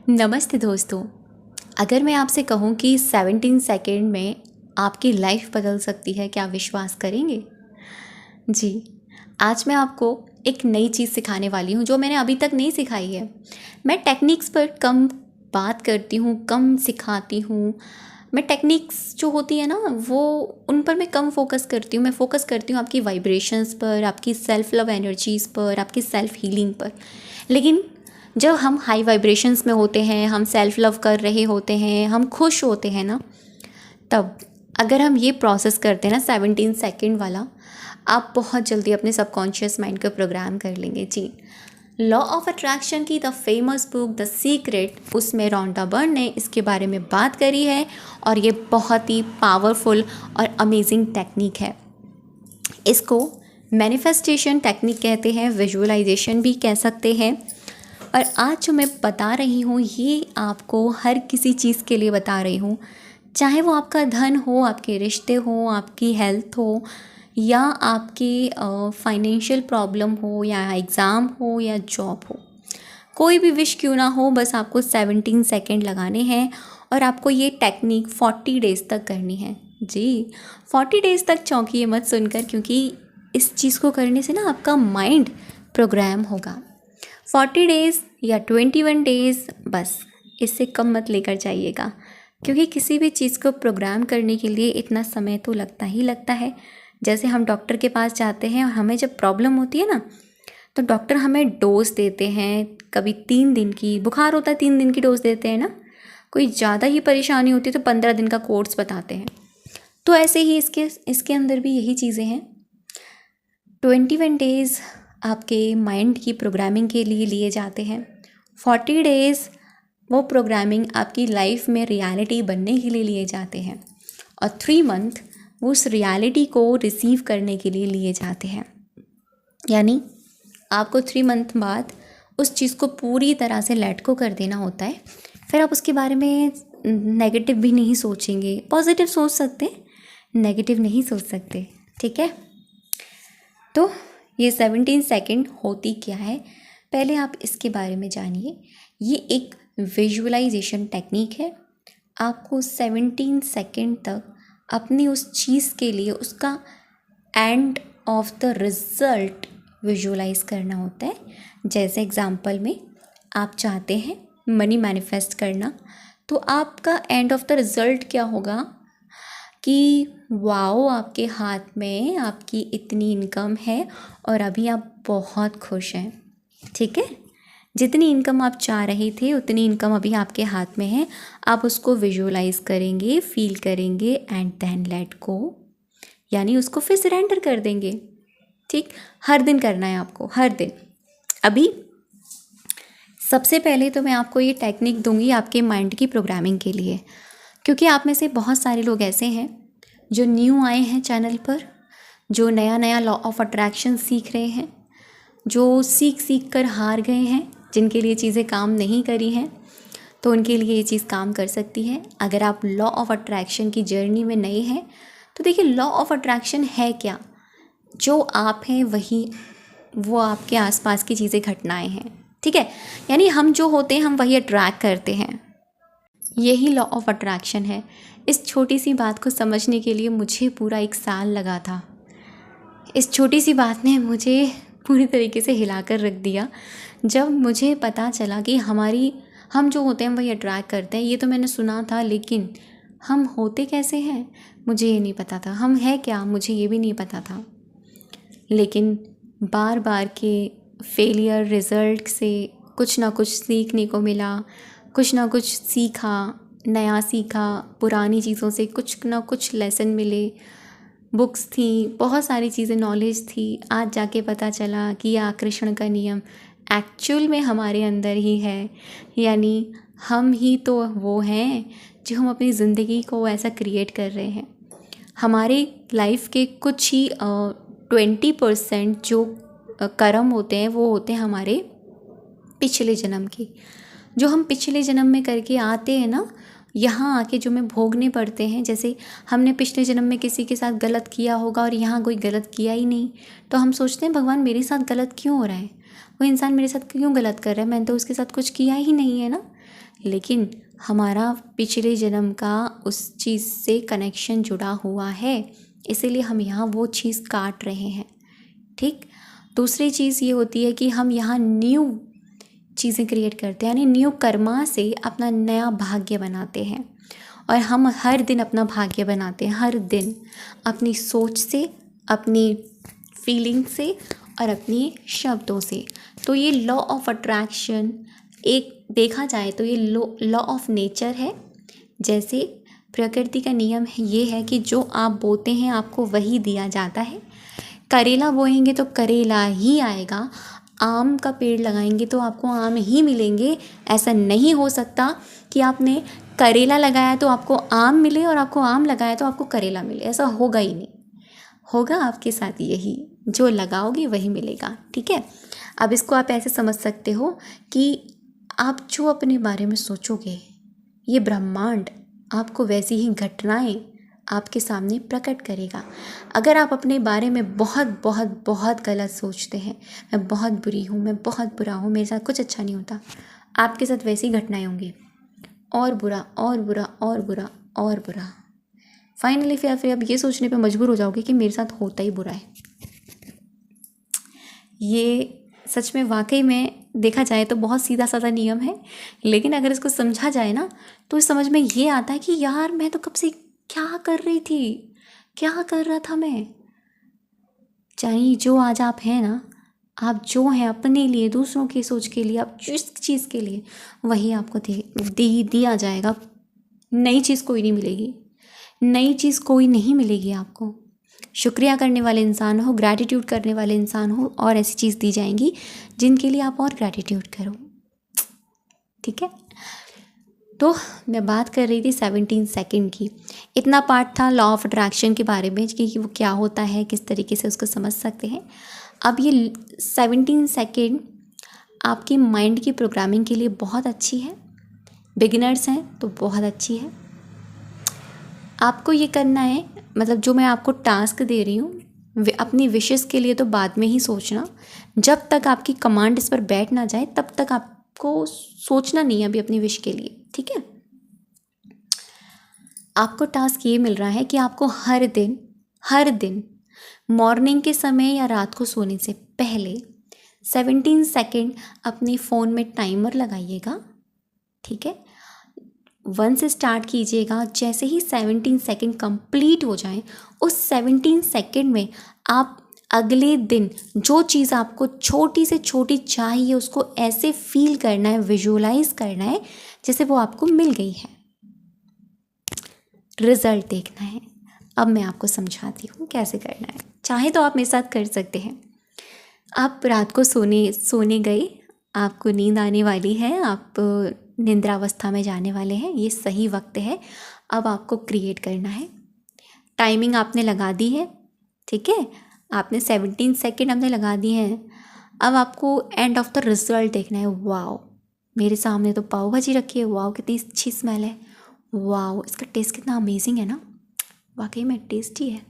नमस्ते दोस्तों। अगर मैं आपसे कहूँ कि 17 सेकंड में आपकी लाइफ बदल सकती है, क्या विश्वास करेंगे? जी, आज मैं आपको एक नई चीज़ सिखाने वाली हूँ जो मैंने अभी तक नहीं सिखाई है। मैं टेक्निक्स पर कम बात करती हूँ, कम सिखाती हूँ। मैं टेक्निक्स जो होती है ना, वो उन पर मैं कम फोकस करती हूँ। मैं फोकस करती हूँ आपकी वाइब्रेशंस पर, आपकी सेल्फ लव एनर्जीज़ पर, आपकी सेल्फ हीलिंग पर। लेकिन जब हम हाई वाइब्रेशंस में होते हैं, हम सेल्फ लव कर रहे होते हैं, हम खुश होते हैं ना, तब अगर हम ये प्रोसेस करते हैं ना 17 सेकंड वाला, आप बहुत जल्दी अपने सबकॉन्शियस माइंड को प्रोग्राम कर लेंगे। जी, लॉ ऑफ अट्रैक्शन की the famous book the secret, उसमें रॉन्डा बर्न ने इसके बारे में बात करी है और ये बहुत ही पावरफुल और अमेजिंग टेक्निक है। इसको मैनिफेस्टेशन टेक्निक कहते हैं, विजुअलाइजेशन भी कह सकते हैं। और आज जो मैं बता रही हूँ ये आपको हर किसी चीज़ के लिए बता रही हूँ, चाहे वो आपका धन हो, आपके रिश्ते हो, आपकी हेल्थ हो, या आपकी फाइनेंशियल प्रॉब्लम हो, या एग्ज़ाम हो, या जॉब हो। कोई भी विश क्यों ना हो, बस आपको 17 सेकेंड लगाने हैं और आपको ये टेक्निक 40 डेज़ तक करनी है। जी, 40 डेज़ तक चौंकिए मत सुनकर, क्योंकि इस चीज़ को करने से ना आपका माइंड प्रोग्राम होगा। 40 डेज़ या 21 डेज़, बस इससे कम मत लेकर जाइएगा, क्योंकि किसी भी चीज़ को प्रोग्राम करने के लिए इतना समय तो लगता ही लगता है। जैसे हम डॉक्टर के पास जाते हैं और हमें जब प्रॉब्लम होती है ना, तो डॉक्टर हमें डोज देते हैं। कभी 3 दिन की बुखार होता है, 3 दिन की डोज देते हैं ना। कोई ज़्यादा ही परेशानी होती है तो 15 दिन का कोर्स बताते हैं। तो ऐसे ही इसके अंदर भी यही चीज़ें हैं। 21 डेज़ आपके माइंड की प्रोग्रामिंग के लिए लिए जाते हैं। 40 डेज़ वो प्रोग्रामिंग आपकी लाइफ में रियलिटी बनने के लिए लिए जाते हैं। और 3 मंथ वो उस रियलिटी को रिसीव करने के लिए लिए जाते हैं। यानी आपको 3 मंथ बाद उस चीज़ को पूरी तरह से लेट को कर देना होता है। फिर आप उसके बारे में नेगेटिव भी नहीं सोचेंगे, पॉजिटिव सोच सकते, नेगेटिव नहीं सोच सकते। ठीक है, तो ये 17 सेकंड होती क्या है, पहले आप इसके बारे में जानिए। ये एक विजुअलाइजेशन टेक्निक है। आपको 17 सेकंड तक अपनी उस चीज़ के लिए उसका end of the result visualise करना होता है। जैसे एग्जांपल में आप चाहते हैं मनी मैनिफेस्ट करना, तो आपका एंड ऑफ द रिज़ल्ट क्या होगा कि वाओ, आपके हाथ में आपकी इतनी इनकम है और अभी आप बहुत खुश हैं। ठीक है, जितनी इनकम आप चाह रहे थे उतनी इनकम अभी आपके हाथ में है। आप उसको विजुअलाइज करेंगे, फील करेंगे एंड देन लेट गो, यानी उसको फिर सरेंडर कर देंगे। ठीक, हर दिन करना है आपको, हर दिन। अभी सबसे पहले तो मैं आपको ये टेक्निक दूंगी आपके माइंड की प्रोग्रामिंग के लिए, क्योंकि आप में से बहुत सारे लोग ऐसे हैं जो न्यू आए हैं चैनल पर, जो नया नया लॉ ऑफ अट्रैक्शन सीख रहे हैं, जो सीख सीख कर हार गए हैं, जिनके लिए चीज़ें काम नहीं करी हैं। तो उनके लिए ये चीज़ काम कर सकती है। अगर आप लॉ ऑफ अट्रैक्शन की जर्नी में नए हैं तो देखिए, लॉ ऑफ अट्रैक्शन है क्या? जो आप हैं वही वो आपके आसपास की चीज़ें, घटनाएं हैं। ठीक है, यानी हम जो होते हैं हम वही अट्रैक्ट करते हैं। यही लॉ ऑफ अट्रैक्शन है। इस छोटी सी बात को समझने के लिए मुझे पूरा 1 साल लगा था। इस छोटी सी बात ने मुझे पूरी तरीके से हिलाकर रख दिया। जब मुझे पता चला कि हम जो होते हैं वही अट्रैक्ट करते हैं। ये तो मैंने सुना था, लेकिन हम होते कैसे हैं मुझे ये नहीं पता था। हम हैं क्या, मुझे ये भी नहीं पता था। लेकिन बार बार के फेलियर रिज़ल्ट से कुछ ना कुछ सीखने को मिला, कुछ ना कुछ सीखा, नया सीखा, पुरानी चीज़ों से कुछ ना कुछ लेसन मिले। बुक्स थी, बहुत सारी चीज़ें, नॉलेज थी। आज जाके पता चला कि यह आकर्षण का नियम एक्चुअल में हमारे अंदर ही है। यानी हम ही तो वो हैं जो हम अपनी ज़िंदगी को ऐसा क्रिएट कर रहे हैं। हमारे लाइफ के कुछ ही 20% जो कर्म होते हैं वो होते हैं हमारे पिछले जन्म के, जो हम पिछले जन्म में करके आते हैं ना, यहाँ आके जो हमें भोगने पड़ते हैं। जैसे हमने पिछले जन्म में किसी के साथ गलत किया होगा और यहाँ कोई गलत किया ही नहीं, तो हम सोचते हैं भगवान मेरे साथ गलत क्यों हो रहा है, वो इंसान मेरे साथ क्यों गलत कर रहा है, मैंने तो उसके साथ कुछ किया ही नहीं है ना। लेकिन हमारा पिछले जन्म का उस चीज़ से कनेक्शन जुड़ा हुआ है, इसीलिए हम यहाँ वो चीज़ काट रहे हैं। ठीक। दूसरी चीज़ ये होती है कि हम यहाँ न्यू चीज़ें क्रिएट करते हैं, यानी न्यू कर्मा से अपना नया भाग्य बनाते हैं। और हम हर दिन अपना भाग्य बनाते हैं, हर दिन अपनी सोच से, अपनी फीलिंग से और अपनी शब्दों से। तो ये लॉ ऑफ अट्रैक्शन एक देखा जाए तो ये लॉ ऑफ नेचर है। जैसे प्रकृति का नियम है, ये है कि जो आप बोते हैं आपको वही दिया जाता है। करेला बोएंगे तो करेला ही आएगा, आम का पेड़ लगाएंगे तो आपको आम ही मिलेंगे। ऐसा नहीं हो सकता कि आपने करेला लगाया तो आपको आम मिले और आपको आम लगाया तो आपको करेला मिले, ऐसा होगा ही नहीं। होगा आपके साथ यही, जो लगाओगे वही मिलेगा। ठीक है। अब इसको आप ऐसे समझ सकते हो कि आप जो अपने बारे में सोचोगे, ये ब्रह्मांड आपको वैसी ही घटनाएं आपके सामने प्रकट करेगा। अगर आप अपने बारे में बहुत बहुत बहुत गलत सोचते हैं, मैं बहुत बुरी हूँ, मैं बहुत बुरा हूँ, मेरे साथ कुछ अच्छा नहीं होता, आपके साथ वैसी घटनाएं होंगी, और बुरा और बुरा और बुरा और बुरा। फाइनली फिर आप ये सोचने पे मजबूर हो जाओगे कि मेरे साथ होता ही बुरा है। ये सच में वाकई में देखा जाए तो बहुत सीधा साधा नियम है, लेकिन अगर इसको समझा जाए ना तो इस समझ में ये आता है कि यार मैं तो कब से क्या कर रही थी, क्या कर रहा था मैं। चाहे जो आज आप हैं ना, आप जो हैं अपने लिए, दूसरों की सोच के लिए, आप जिस चीज़ के लिए, वही आपको दिया जाएगा। नई चीज़ कोई नहीं मिलेगी, नई चीज़ कोई नहीं मिलेगी आपको। शुक्रिया करने वाले इंसान हो, ग्रैटिट्यूड करने वाले इंसान हो, और ऐसी चीज़ दी जाएंगी जिनके लिए आप और ग्रैटिट्यूड करो। ठीक है। तो मैं बात कर रही थी 17 सेकंड की। इतना पार्ट था लॉ ऑफ अट्रैक्शन के बारे में कि वो क्या होता है, किस तरीके से उसको समझ सकते हैं। अब ये 17 सेकंड आपकी माइंड की प्रोग्रामिंग के लिए बहुत अच्छी है। बिगिनर्स हैं तो बहुत अच्छी है। आपको ये करना है, मतलब जो मैं आपको टास्क दे रही हूँ, अपनी विशेस के लिए तो बाद में ही सोचना। जब तक आपकी कमांड इस पर बैठ ना जाए तब तक आपको सोचना नहीं है अभी अपनी विश के लिए। ठीक है। आपको टास्क ये मिल रहा है कि आपको हर दिन मॉर्निंग के समय या रात को सोने से पहले 17 सेकंड अपने फ़ोन में टाइमर लगाइएगा। ठीक है। 1 से स्टार्ट कीजिएगा। जैसे ही 17 सेकंड कंप्लीट हो जाए, उस 17 सेकंड में आप अगले दिन जो चीज़ आपको छोटी से छोटी चाहिए उसको ऐसे फील करना है, विजुअलाइज करना है जैसे वो आपको मिल गई है। रिजल्ट देखना है। अब मैं आपको समझाती हूँ कैसे करना है। चाहे तो आप मेरे साथ कर सकते हैं। आप रात को सोने गए, आपको नींद आने वाली है, आप निंद्रावस्था में जाने वाले हैं, ये सही वक्त है। अब आपको क्रिएट करना है। टाइमिंग आपने लगा दी है। ठीक है। आपने 17 सेकंड हमने लगा दिए हैं। अब आपको एंड ऑफ द रिजल्ट देखना है। वाओ, मेरे सामने तो पाव भाजी रखी है। वाओ, कितनी अच्छी स्मेल है। वाओ, इसका टेस्ट कितना अमेजिंग है ना, वाकई में टेस्टी है।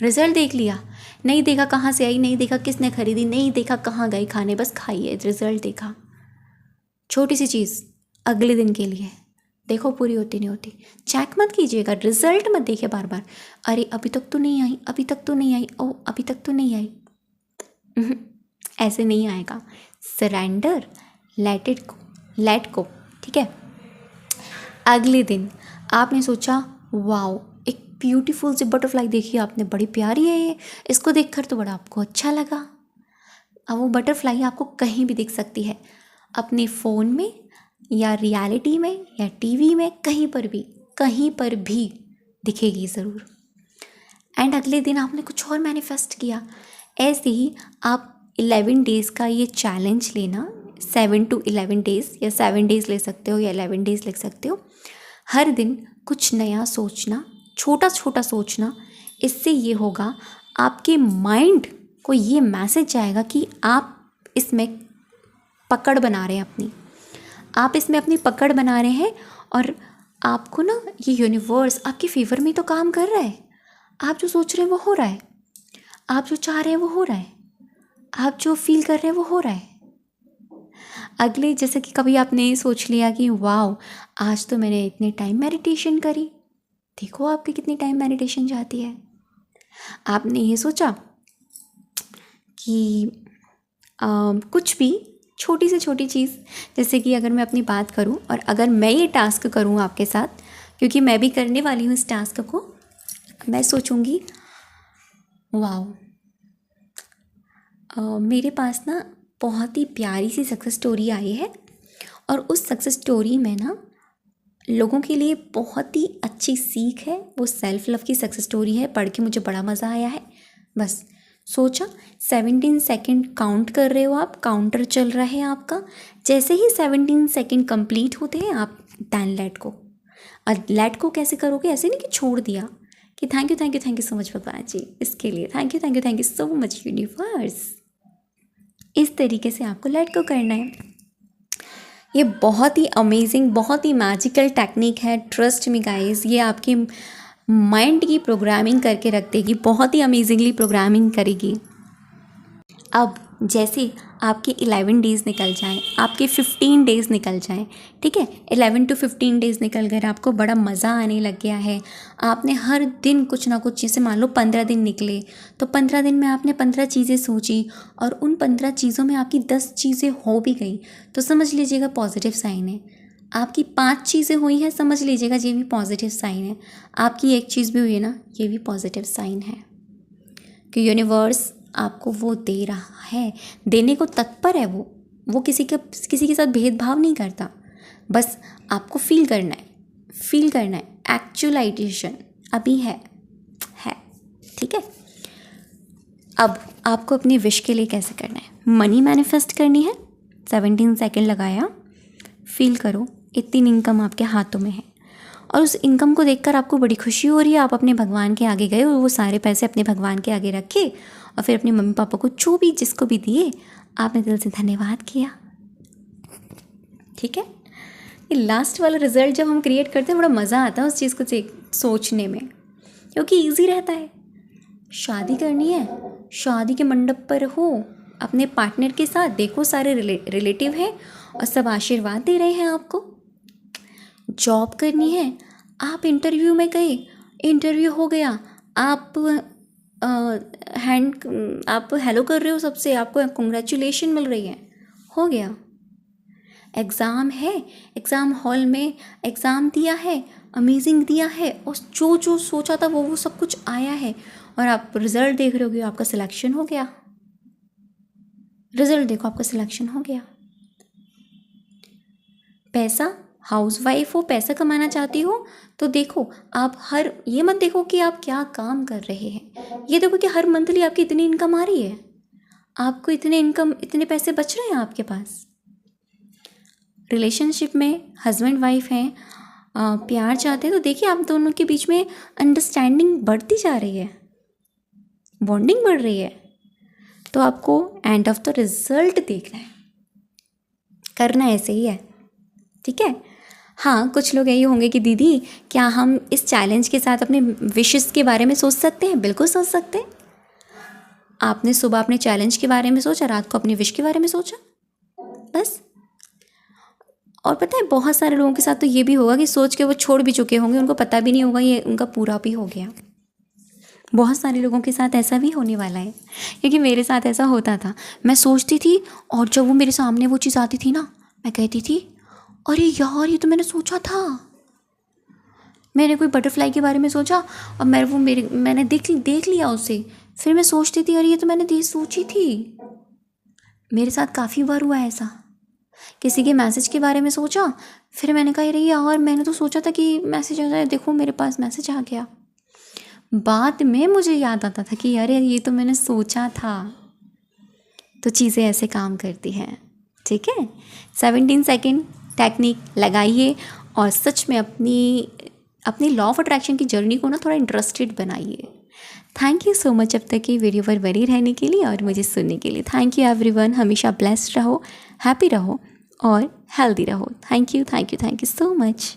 रिजल्ट देख लिया, नहीं देखा कहाँ से आई, नहीं देखा किसने खरीदी, नहीं देखा कहाँ गई खाने, बस खाई है। रिजल्ट देखा, छोटी सी चीज़ अगले दिन के लिए, देखो पूरी होती नहीं होती। चेक मत कीजिएगा, रिजल्ट मत देखिए बार बार। अरे अभी तक तो नहीं आई, अभी तक तो नहीं आई, ओ अभी तक तो नहीं आई। ऐसे नहीं आएगा। Surrender, let go. ठीक है। अगले दिन आपने सोचा वाओ, एक ब्यूटीफुल सी बटरफ्लाई देखी आपने, बड़ी प्यारी है ये, इसको देखकर तो बड़ा आपको अच्छा लगा। अब वो बटरफ्लाई आपको कहीं भी दिख सकती है, अपने फ़ोन में या रियलिटी में या टीवी में, कहीं पर भी दिखेगी ज़रूर। एंड अगले दिन आपने कुछ और मैनिफेस्ट किया। ऐसे ही आप 11 डेज़ का ये चैलेंज लेना, 7 to 11 डेज़, या 7 डेज़ ले सकते हो या 11 डेज़ ले सकते हो। हर दिन कुछ नया सोचना, छोटा छोटा सोचना। इससे ये होगा, आपके माइंड को ये मैसेज जाएगा कि आप इसमें पकड़ बना रहे हैं अपनी, आप इसमें अपनी पकड़ बना रहे हैं, और आपको ना ये यूनिवर्स आपके फेवर में तो काम कर रहा है। आप जो सोच रहे हैं वो हो रहा है, आप जो चाह रहे हैं वो हो रहा है, आप जो फील कर रहे हैं वो हो रहा है। अगले जैसे कि कभी आपने सोच लिया कि वाह, आज तो मैंने इतने टाइम मेडिटेशन करी, देखो आपकी कितनी टाइम मेडिटेशन जाती है। आपने ये सोचा कि कुछ भी छोटी से छोटी चीज़, जैसे कि अगर मैं अपनी बात करूं और अगर मैं ये टास्क करूं आपके साथ, क्योंकि मैं भी करने वाली हूं इस टास्क को, मैं सोचूंगी वाह, मेरे पास ना बहुत ही प्यारी सी सक्सेस स्टोरी आई है और उस सक्सेस स्टोरी में ना लोगों के लिए बहुत ही अच्छी सीख है। वो सेल्फ लव की सक्सेस स्टोरी है, पढ़ के मुझे बड़ा मज़ा आया है। बस सोचा 17 सेकंड काउंट कर रहे हो आप, काउंटर चल रहा है आपका। जैसे ही 17 सेकंड कंप्लीट होते हैं आप दैन लेट को। और लेट को कैसे करोगे, ऐसे नहीं कि छोड़ दिया कि थैंक यू सो मच भगवान जी इसके लिए, thank you so much universe. इस तरीके से आपको लेट को करना है। ये बहुत ही अमेजिंग, बहुत ही मैजिकल टेक्निक है। ट्रस्ट मी गाइस, ये आपके माइंड की प्रोग्रामिंग करके रख देगी, बहुत ही अमेजिंगली प्रोग्रामिंग करेगी। अब जैसे आपके 11 डेज़ निकल जाएं, आपके 15 डेज़ निकल जाएं, ठीक है, 11 to 15 डेज़ निकल गए, आपको बड़ा मज़ा आने लग गया है। आपने हर दिन कुछ ना कुछ, जैसे मान लो 15 दिन निकले तो 15 दिन में आपने 15 चीज़ें सोची और उन 15 चीज़ों में आपकी 10 चीज़ें हो भी गई तो समझ लीजिएगा पॉजिटिव साइन है। आपकी 5 चीज़ें हुई हैं, समझ लीजिएगा ये भी पॉजिटिव साइन है। आपकी एक चीज़ भी हुई है ना, ये भी पॉजिटिव साइन है कि यूनिवर्स आपको वो दे रहा है, देने को तत्पर है। वो किसी के साथ भेदभाव नहीं करता। बस आपको फील करना है। एक्चुअलाइजेशन अभी है, ठीक है। अब आपको अपनी विश के लिए कैसे करना है, मनी मैनिफेस्ट करनी है। 17 सेकंड लगाया, फील करो इतनी इनकम आपके हाथों में है और उस इनकम को देखकर आपको बड़ी खुशी हो रही है। आप अपने भगवान के आगे गए और वो सारे पैसे अपने भगवान के आगे रखे और फिर अपने मम्मी पापा को जो भी जिसको भी दिए आपने दिल से धन्यवाद किया, ठीक है। ये लास्ट वाला रिजल्ट जब हम क्रिएट करते हैं बड़ा मज़ा आता है उस चीज़ को सोचने में, क्योंकि ईजी रहता है। शादी करनी है, शादी के मंडप पर हो अपने पार्टनर के साथ, देखो सारे रिलेटिव हैं और सब आशीर्वाद दे रहे हैं आपको। जॉब करनी है, आप इंटरव्यू में गए, इंटरव्यू हो गया, आप हेलो कर रहे हो सबसे, आपको कंग्रेचुलेशन मिल रही है, हो गया। एग्ज़ाम है, एग्ज़ाम हॉल में एग्ज़ाम दिया है, अमेजिंग दिया है और जो सोचा था वो सब कुछ आया है और आप रिज़ल्ट देख रहे होगे, आपका सिलेक्शन हो गया। रिज़ल्ट देखो, आपका सिलेक्शन हो गया। पैसा, हाउसवाइफ हो, पैसा कमाना चाहती हो तो देखो आप ये मत देखो कि आप क्या काम कर रहे हैं, ये देखो कि हर मंथली आपकी इतनी इनकम आ रही है, आपको इतने पैसे बच रहे हैं आपके पास। रिलेशनशिप में हस्बैंड वाइफ हैं, प्यार चाहते हैं तो देखिए आप दोनों के बीच में अंडरस्टैंडिंग बढ़ती जा रही है, बॉन्डिंग बढ़ रही है। तो आपको एंड ऑफ द रिजल्ट देखना है, करना ऐसे ही है, ठीक है। हाँ, कुछ लोग यही होंगे कि दीदी क्या हम इस चैलेंज के साथ अपने विशेस के बारे में सोच सकते हैं? बिल्कुल सोच सकते हैं। आपने सुबह अपने चैलेंज के बारे में सोचा, रात को अपनी विश के बारे में सोचा, बस। और पता है बहुत सारे लोगों के साथ तो ये भी होगा कि सोच के वो छोड़ भी चुके होंगे, उनको पता भी नहीं होगा ये उनका पूरा भी हो गया। बहुत सारे लोगों के साथ ऐसा भी होने वाला है, क्योंकि मेरे साथ ऐसा होता था। मैं सोचती थी और जब वो मेरे सामने वो चीज़ आती थी ना, मैं कहती थी अरे यार ये तो मैंने सोचा था। मैंने कोई बटरफ्लाई के बारे में सोचा और मैंने देख लिया उसे, फिर मैं सोचती थी अरे ये तो मैंने सोची थी। मेरे साथ काफ़ी बार हुआ ऐसा। किसी के मैसेज के बारे में सोचा, फिर मैंने कहा अरे यार मैंने तो सोचा था कि मैसेज आ जाए, देखो मेरे पास मैसेज आ गया। बाद में मुझे याद आता था कि अरे ये तो मैंने सोचा था। तो चीज़ें ऐसे काम करती हैं, ठीक है। 17 सेकेंड टेक्निक लगाइए और सच में अपनी लॉ ऑफ अट्रैक्शन की जर्नी को ना थोड़ा इंटरेस्टेड बनाइए। थैंक यू सो मच अब तक की वीडियो पर बने रहने के लिए और मुझे सुनने के लिए। Thank you everyone. हमेशा ब्लेस्ड रहो, हैप्पी रहो और हेल्दी रहो। Thank you so much.